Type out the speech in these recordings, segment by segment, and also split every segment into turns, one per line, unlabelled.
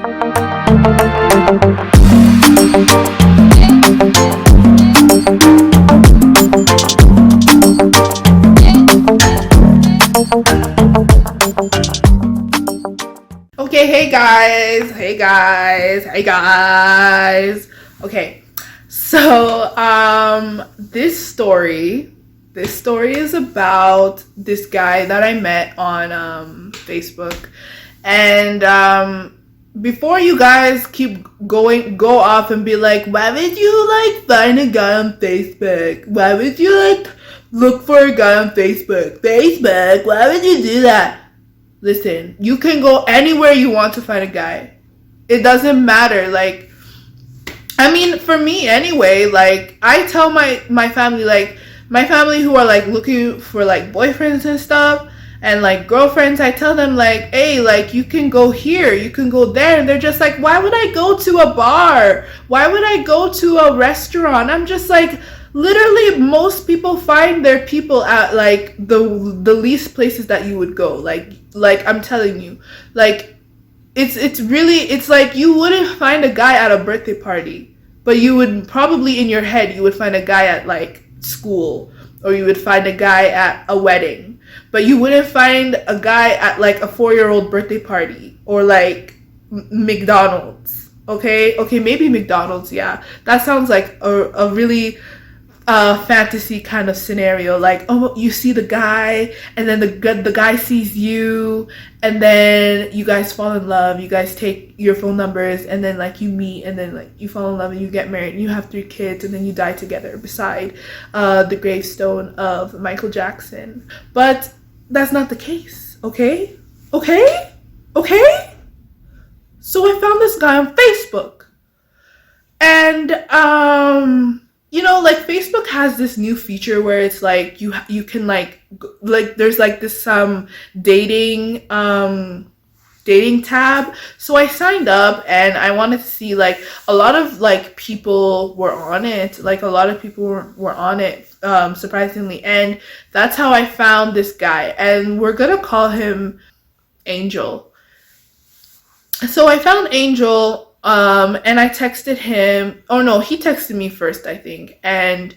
Okay, hey guys. Okay, so this story is about this guy that I met on Facebook, and before you guys go off and be like, why would you like find a guy on Facebook? Why would you like look for a guy on Facebook? Facebook, why would you do that? Listen, you can go anywhere you want to find a guy. It doesn't matter. Like, I mean, for me anyway, like, I tell my family, like, my family who are, like, looking for, like, boyfriends and stuff, and, like, girlfriends, I tell them, like, hey, like, you can go here, you can go there, and they're just like, why would I go to a bar? Why would I go to a restaurant? I'm just like, literally, most people find their people at, like, the least places that you would go. Like I'm telling you, like, it's really, it's like you wouldn't find a guy at a birthday party, but you would probably in your head you would find a guy at, like, school, or you would find a guy at a wedding, but you wouldn't find a guy at, like, a 4-year-old birthday party, or, like, McDonald's. Okay, maybe McDonald's. Yeah, that sounds like a really fantasy kind of scenario. Like, oh, you see the guy, and then the guy sees you, and then you guys fall in love, you guys take your phone numbers, and then, like, you meet, and then, like, you fall in love, and you get married, and you have 3 kids, and then you die together beside the gravestone of Michael Jackson. But that's not the case. Okay. So I found this guy on Facebook, and you know, like, Facebook has this new feature where it's like you can, like there's, like, this dating tab. So I signed up, and I wanted to see, like, a lot of, like, people were on it. Like, a lot of people were on it, surprisingly, and that's how I found this guy, and we're gonna call him Angel. So I found Angel, and I texted him. Oh no, he texted me first, I think. And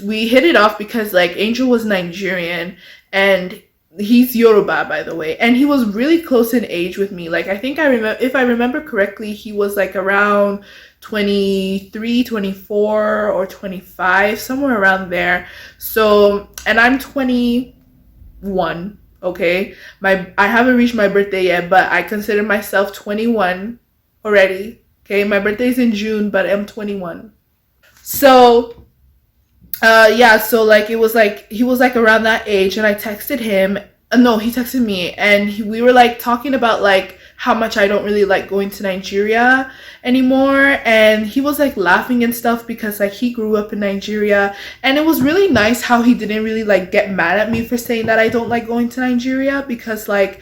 we hit it off because, like, Angel was Nigerian, and he's Yoruba, by the way. And he was really close in age with me. Like, I think if I remember correctly, he was, like, around 23, 24, or 25, somewhere around there. So, and I'm 21. Okay, I haven't reached my birthday yet, but I consider myself 21 already. Okay, my birthday is in June, but I'm 21. So yeah, so, like, it was like he was, like, around that age, and I texted him. No, he texted me, and we were, like, talking about, like, how much I don't really like going to Nigeria anymore, and he was, like, laughing and stuff because, like, he grew up in Nigeria, and it was really nice how he didn't really, like, get mad at me for saying that I don't like going to Nigeria, because, like,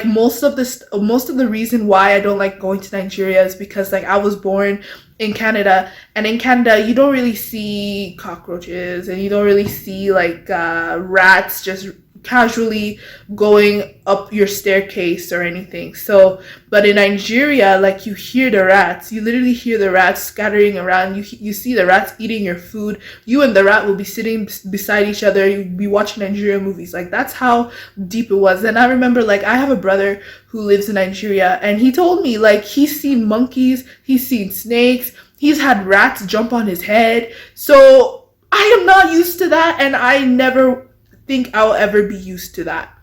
most of the reason why I don't like going to Nigeria is because, like, I was born in Canada, and in Canada you don't really see cockroaches, and you don't really see, like, rats just casually going up your staircase or anything. So, but in Nigeria, like, you hear the rats. You literally hear the rats scattering around. You see the rats eating your food. You and the rat will be sitting beside each other. You'll be watching Nigerian movies. Like, that's how deep it was. And I remember, like, I have a brother who lives in Nigeria, and he told me, like, he's seen monkeys, he's seen snakes, he's had rats jump on his head. So I am not used to that, and I never think I'll ever be used to that.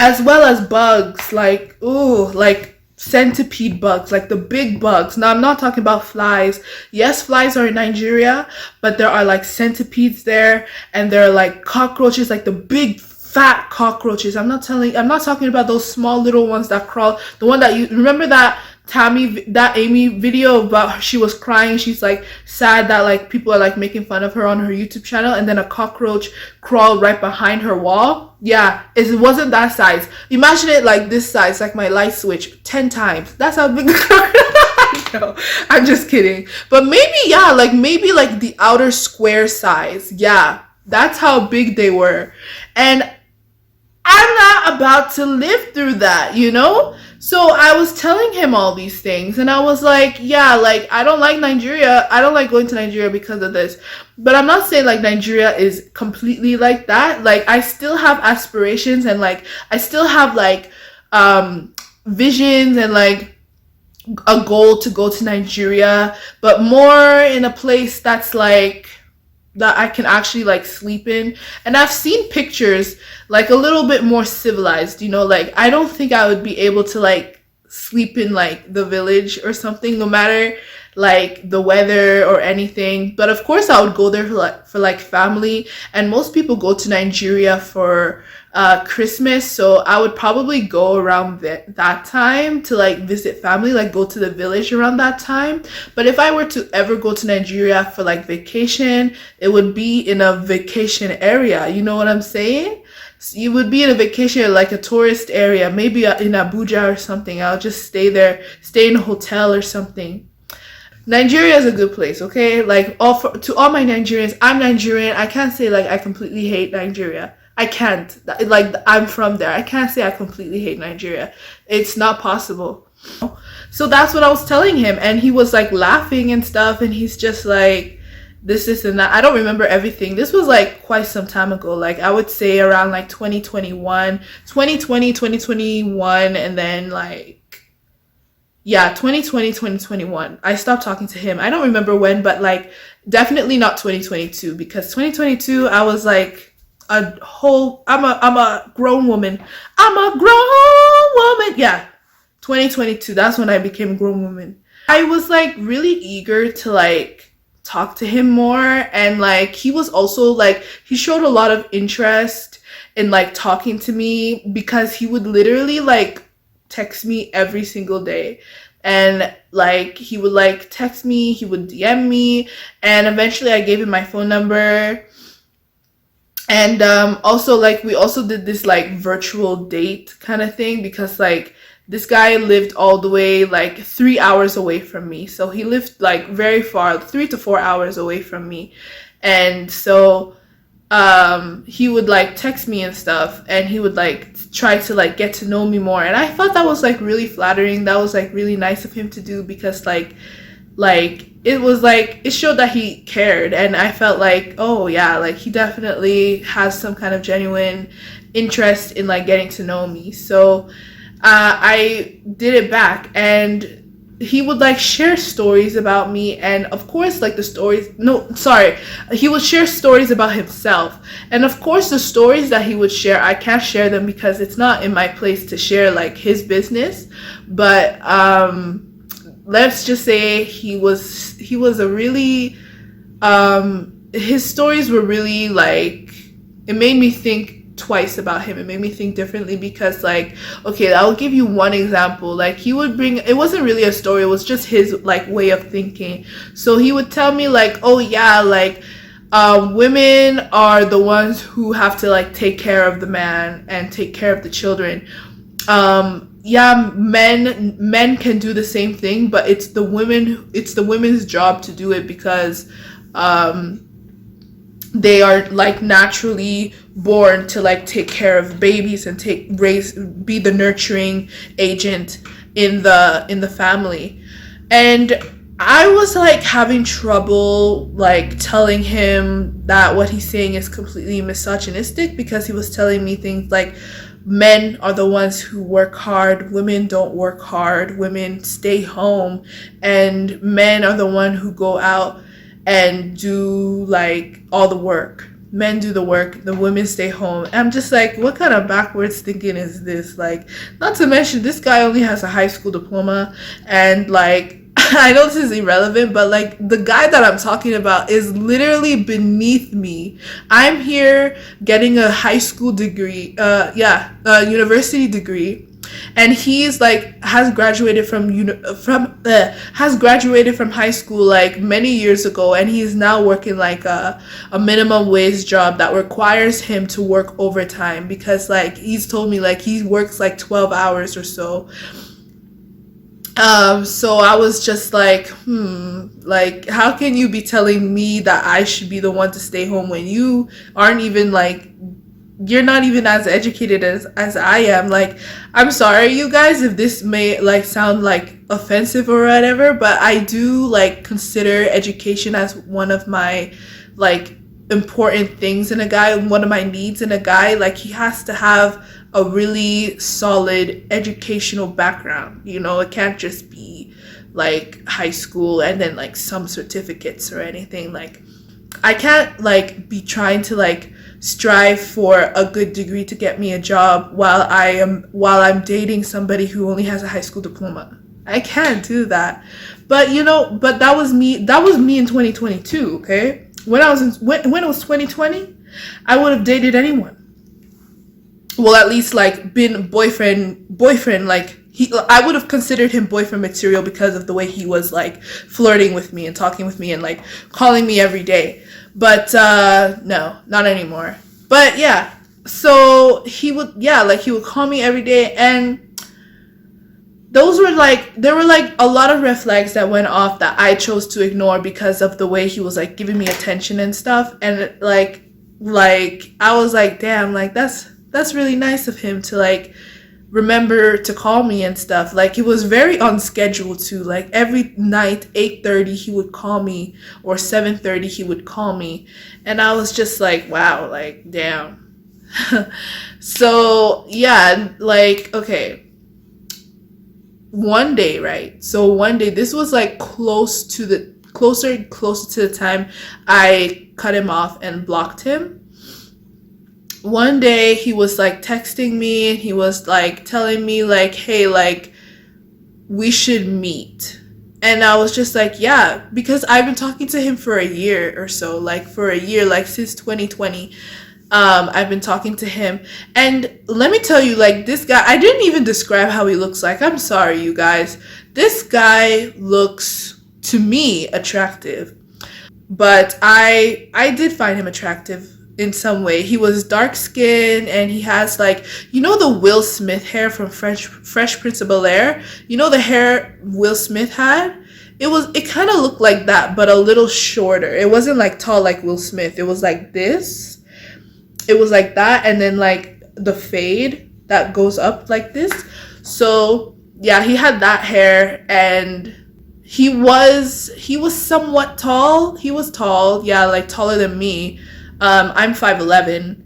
As well as bugs, like, ooh, like centipede bugs, like the big bugs. Now, I'm not talking about flies. Yes, flies are in Nigeria, but there are, like, centipedes there, and there are, like, cockroaches, like the big fat cockroaches. I'm not talking about those small little ones that crawl. The one that you remember, that Amy video about, she was crying, she's, like, sad that, like, people are, like, making fun of her on her YouTube channel, and then a cockroach crawled right behind her wall. Yeah, it wasn't that size. Imagine it like this size, like my light switch 10 times. That's how big the cockroach. No, I'm just kidding. But maybe, yeah, like, maybe, like, the outer square size. Yeah, that's how big they were. And I'm not about to live through that, you know? So I was telling him all these things, and I was like, yeah, like, I don't like Nigeria. I don't like going to Nigeria because of this. But I'm not saying like Nigeria is completely like that. Like, I still have aspirations, and like, I still have like visions and like a goal to go to Nigeria, but more in a place that's like that I can actually like sleep in. And I've seen pictures like a little bit more civilized, you know, like I don't think I would be able to like sleep in like the village or something, no matter like the weather or anything. But of course I would go there for like family, and most people go to Nigeria for Christmas, so I would probably go around that time to like visit family, like go to the village around that time. But if I were to ever go to Nigeria for like vacation, it would be in a vacation area. You know what I'm saying? So you would be in a vacation, like a tourist area, maybe in Abuja or something. I'll just stay there, stay in a hotel or something. Nigeria is a good place, okay? Like to all my Nigerians, I'm Nigerian. I can't say like I completely hate Nigeria. I can't. Like I'm from there. I can't say I completely hate Nigeria. It's not possible. So that's what I was telling him, and he was like laughing and stuff, and he's just like this and that. I don't remember everything. This was like quite some time ago. Like I would say around like 2021, 2020, 2021, and then like yeah, 2020, 2021. I stopped talking to him. I don't remember when, but like definitely not 2022, because 2022 I was like I'm a grown woman. I'm a grown woman. Yeah. 2022, that's when I became a grown woman. I was like really eager to like talk to him more, and like he was also like he showed a lot of interest in like talking to me, because he would literally like text me every single day, and like he would like text me, he would DM me, and eventually I gave him my phone number. And also like we also did this like virtual date kind of thing, because like this guy lived all the way like 3 hours away from me, so he lived like very far, 3 to 4 hours away from me. And so he would like text me and stuff, and he would like try to like get to know me more, and I thought that was like really flattering. That was like really nice of him to do, because like it was like it showed that he cared, and I felt like, oh yeah, like he definitely has some kind of genuine interest in like getting to know me. So I did it back, and he would like share stories about me, and of course like the stories, no sorry, he would share stories about himself, and of course the stories that he would share, I can't share them because it's not in my place to share like his business. But let's just say he was a really his stories were really like, it made me think twice about him. It made me think differently, because like, okay, I'll give you one example. Like he would bring, it wasn't really a story, it was just his like way of thinking. So he would tell me like, oh yeah, like women are the ones who have to like take care of the man and take care of the children. Yeah, men can do the same thing, but it's the women's job to do it, because they are like naturally born to like take care of babies and be the nurturing agent in the family. And I was like having trouble like telling him that what he's saying is completely misogynistic, because he was telling me things like, men are the ones who work hard, women don't work hard, women stay home, and men are the one who go out and do like all the work. Men do the work, the women stay home. And I'm just like, what kind of backwards thinking is this? Like, not to mention this guy only has a high school diploma, and like I know this is irrelevant, but like the guy that I'm talking about is literally beneath me. I'm here getting a high school degree, university degree, and he's like has graduated from high school like many years ago, and he's now working like a minimum wage job that requires him to work overtime, because like he's told me like he works like 12 hours or so. So I was just like, like, how can you be telling me that I should be the one to stay home when you aren't even like you're not even as educated as I am. Like, I'm sorry, you guys, if this may like sound like offensive or whatever, but I do like consider education as one of my like important things in a guy, one of my needs in a guy. Like, he has to have a really solid educational background. You know, it can't just be like high school and then like some certificates or anything. Like, I can't like be trying to like strive for a good degree to get me a job while I'm dating somebody who only has a high school diploma. I can't do that. But you know, but that was me. That was me in 2022. Okay, when I was when it was 2020, I would have dated anyone. Well, at least like been boyfriend. Like, I would have considered him boyfriend material because of the way he was like flirting with me and talking with me and like calling me every day. But no, not anymore. But yeah, so he would, yeah, like he would call me every day, and those were like, there were like a lot of red flags that went off that I chose to ignore because of the way he was like giving me attention and stuff. And like I was like, damn, like that's really nice of him to like remember to call me and stuff. Like, it was very unscheduled too. Like, every night 8:30 he would call me, or 7:30 he would call me, and I was just like, wow, like damn. So yeah, like, okay, one day, right? So one day, this was like closer to the time I cut him off and blocked him. One day he was like texting me, and he was like telling me like, hey, like, we should meet. And I was just like, yeah, because I've been talking to him for a year or so, like for a year, like since 2020. I've been talking to him, and let me tell you, like, this guy, I didn't even describe how he looks like. I'm sorry, you guys. This guy looks, to me, attractive, but I did find him attractive in some way. He was dark skinned, and he has like, you know, the Will Smith hair from Fresh Prince of Bel-Air. You know the hair Will Smith had? It kind of looked like that, but a little shorter. It wasn't like tall like Will Smith. It was like this. It was like that, and then like the fade that goes up like this. So yeah, he had that hair, and he was somewhat tall. He was tall, yeah, like taller than me. I'm 5'11",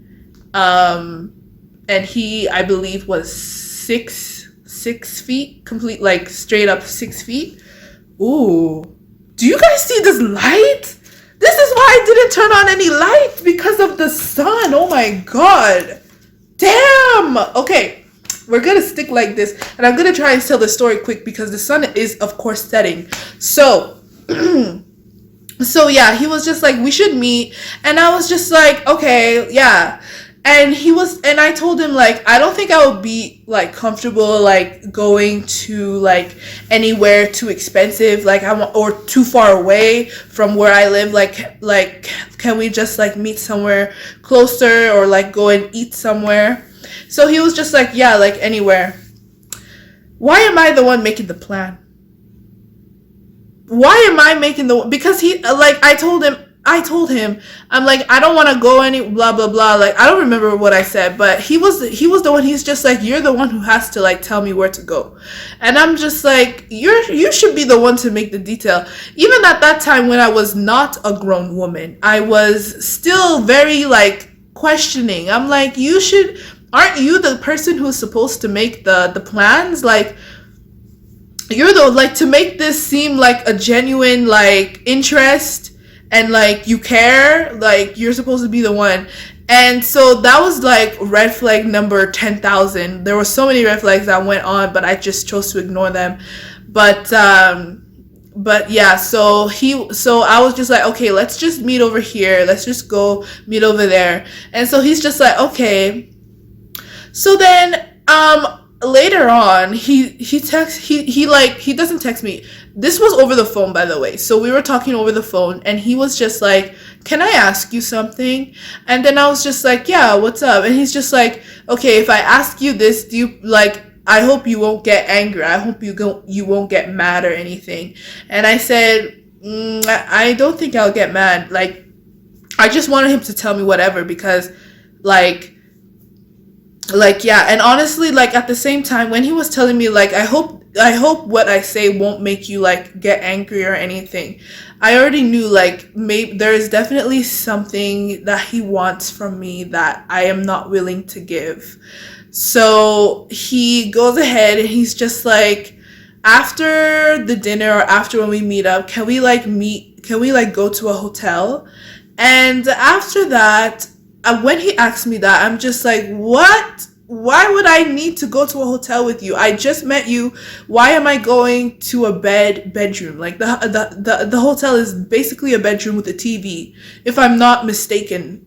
and he, I believe, was six feet, complete, like straight up 6 feet. Ooh, do you guys see this light? This is why I didn't turn on any light, because of the sun. Oh my god. Damn. Okay, we're gonna stick like this, and I'm gonna try and tell the story quick because the sun is, of course, setting. So, so yeah, he was just like, we should meet, and I was just like, okay, yeah. And I told him, like, I don't think I would be like comfortable like going to like anywhere too expensive, like or too far away from where I live. Like, can we just like meet somewhere closer, or like go and eat somewhere? So he was just like, yeah, like anywhere. Why am I the one making the plan? Why am I making because he, like, I told him, I'm like, I don't want to go any blah blah blah. Like, I don't remember what I said, but he was the one. He's just like, you're the one who has to like tell me where to go, and I'm just like, you should be the one to make the detail. Even at that time, when I was not a grown woman, I was still very like questioning. I'm like, aren't you the person who's supposed to make the plans? Like, you're the, like, to make this seem like a genuine like interest, and like you care, like you're supposed to be the one. And so that was like red flag number 10,000. There were so many red flags that went on, but I just chose to ignore them. But yeah, so I was just like, okay, let's just meet over here, let's just go meet over there. And so he's just like, okay. So then later on, he doesn't text me. This was over the phone, by the way. So we were talking over the phone, and he was just like, can I ask you something? And then I was just like, yeah, what's up? And he's just like, okay, if I ask you this, do you like, I hope you won't get angry. I hope you won't get mad or anything. And I said, I don't think I'll get mad. Like, I just wanted him to tell me whatever, because like, like, yeah. And honestly, like, at the same time, when he was telling me, like, I hope what I say won't make you like get angry or anything, I already knew, like, maybe there is definitely something that he wants from me that I am not willing to give. So he goes ahead and he's just like, after the dinner or after when we meet up, can we like go to a hotel? And after that, when he asked me that, I'm just like, what? Why would I need to go to a hotel with you? I just met you. Why am I going to a bedroom? Like, the hotel is basically a bedroom with a TV, if I'm not mistaken.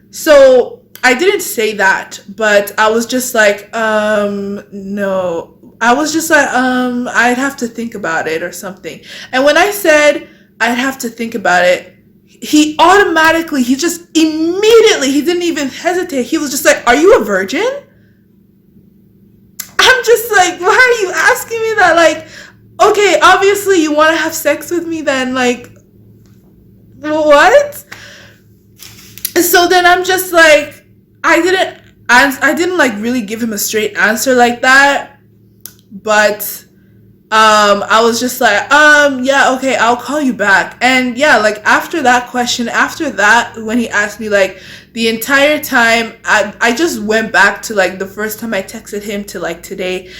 So I didn't say that, but I was just like, no. I was just like, I'd have to think about it or something. And when I said I'd have to think about it, he just immediately, he didn't even hesitate. He was just like, are you a virgin? I'm just like, why are you asking me that? Like, okay, obviously you want to have sex with me then, like, what? So then I'm just like, I didn't like really give him a straight answer like that, but I was just like, yeah, okay, I'll call you back. And yeah, like, after that question, after that, when he asked me, like, the entire time, I just went back to, like, the first time I texted him to, like, today.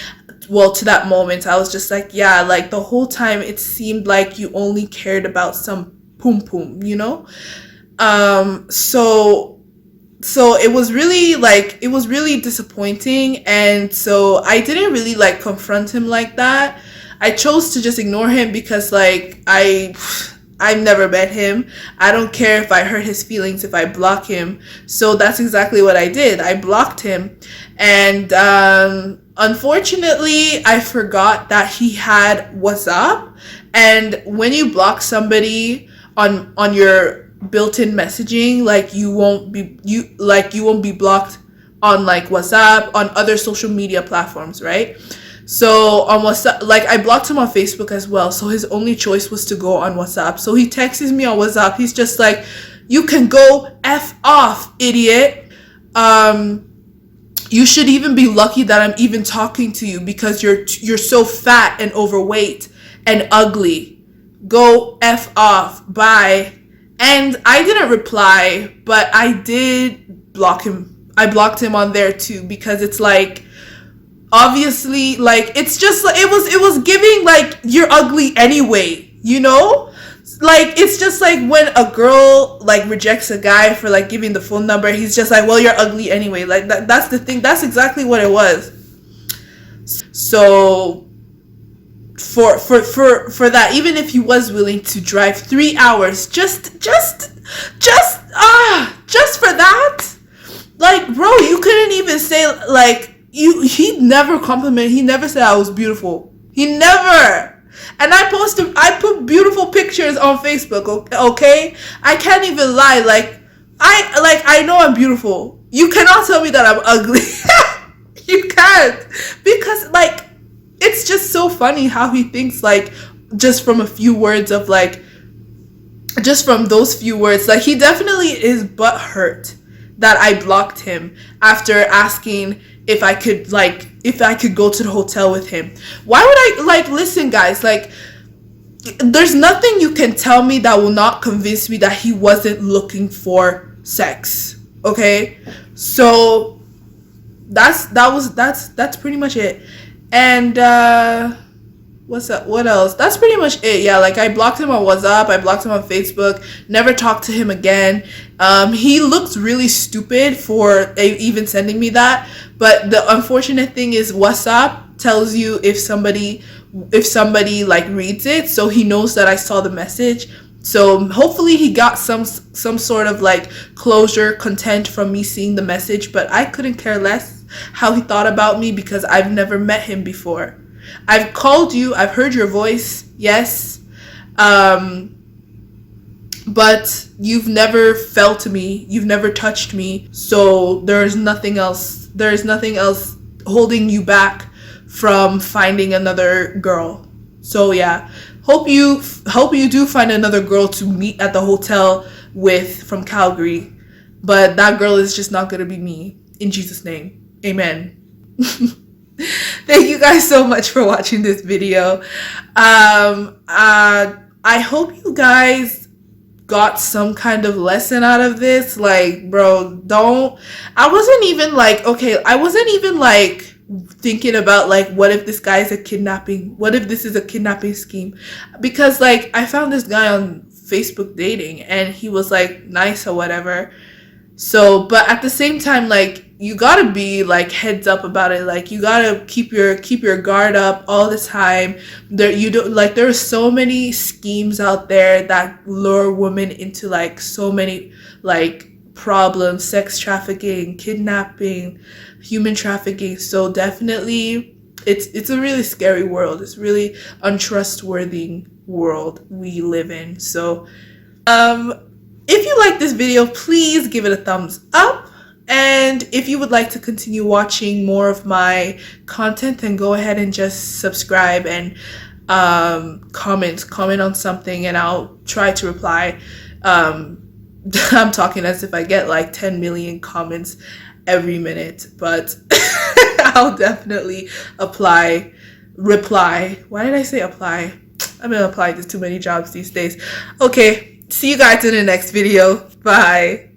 Well, to that moment, I was just like, yeah, like, the whole time it seemed like you only cared about some poom poom, you know? So it was really, like, it was really disappointing. And so I didn't really, like, confront him like that. I chose to just ignore him because, like, I've never met him. I don't care if I hurt his feelings if I block him. So that's exactly what I did. I blocked him. And unfortunately, I forgot that he had WhatsApp. And when you block somebody on your built-in messaging, like, you won't be blocked on, like, WhatsApp, on other social media platforms, right? So on WhatsApp, like, I blocked him on Facebook as well. So his only choice was to go on WhatsApp. So he texts me on WhatsApp. He's just like, you can go F off, idiot. You should even be lucky that I'm even talking to you because you're so fat and overweight and ugly. Go F off. Bye. And I didn't reply, but I did block him. I blocked him on there too because it's like, obviously, like, it's just like, it was giving, like, you're ugly anyway, you know? Like, it's just like when a girl, like, rejects a guy for, like, giving the phone number, he's just like, well, you're ugly anyway. Like, that's the thing. That's exactly what it was. So for that, even if he was willing to drive 3 hours just for that, like, bro, you couldn't even say, like, he never complimented, he never said I was beautiful. He never. And I put beautiful pictures on Facebook, okay? I can't even lie. Like, I know I'm beautiful. You cannot tell me that I'm ugly. You can't. Because, like, it's just so funny how he thinks, like, just from a few words of, like, just from those few words, like, he definitely is butthurt that I blocked him after asking if I could go to the hotel with him. Why would I, like, listen, guys, like, there's nothing you can tell me that will not convince me that he wasn't looking for sex. Okay? So that's pretty much it. And what's up? What else? That's pretty much it. Yeah, like, I blocked him on WhatsApp, I blocked him on Facebook, never talked to him again. He looked really stupid for even sending me that, but the unfortunate thing is WhatsApp tells you if somebody like reads it, so he knows that I saw the message. So hopefully he got some sort of, like, closure, content from me seeing the message, but I couldn't care less how he thought about me because I've never met him before. I've called you, I've heard your voice, yes, but you've never felt to me, you've never touched me, so there's nothing else holding you back from finding another girl. So yeah, hope you do find another girl to meet at the hotel with from Calgary, but that girl is just not gonna be me, in Jesus' name. Amen. Thank you guys so much for watching this video. I hope you guys got some kind of lesson out of this. Like, bro, don't. I wasn't even like, okay, I wasn't even like thinking about like, what if this guy is a kidnapping? What if this is a kidnapping scheme? Because like, I found this guy on Facebook dating and he was like nice or whatever. So, but at the same time, like, you gotta be like heads up about it. Like, you gotta keep your guard up all the time. There, you don't like. There are so many schemes out there that lure women into like so many like problems: sex trafficking, kidnapping, human trafficking. So definitely, it's a really scary world. It's really untrustworthy world we live in. So, if you like this video, please give it a thumbs up. And if you would like to continue watching more of my content, then go ahead and just subscribe and comment on something, and I'll try to reply. I'm talking as if I get like 10 million comments every minute, but I'll definitely reply. Why did I say apply? I've been applying to too many jobs these days. Okay, see you guys in the next video. Bye.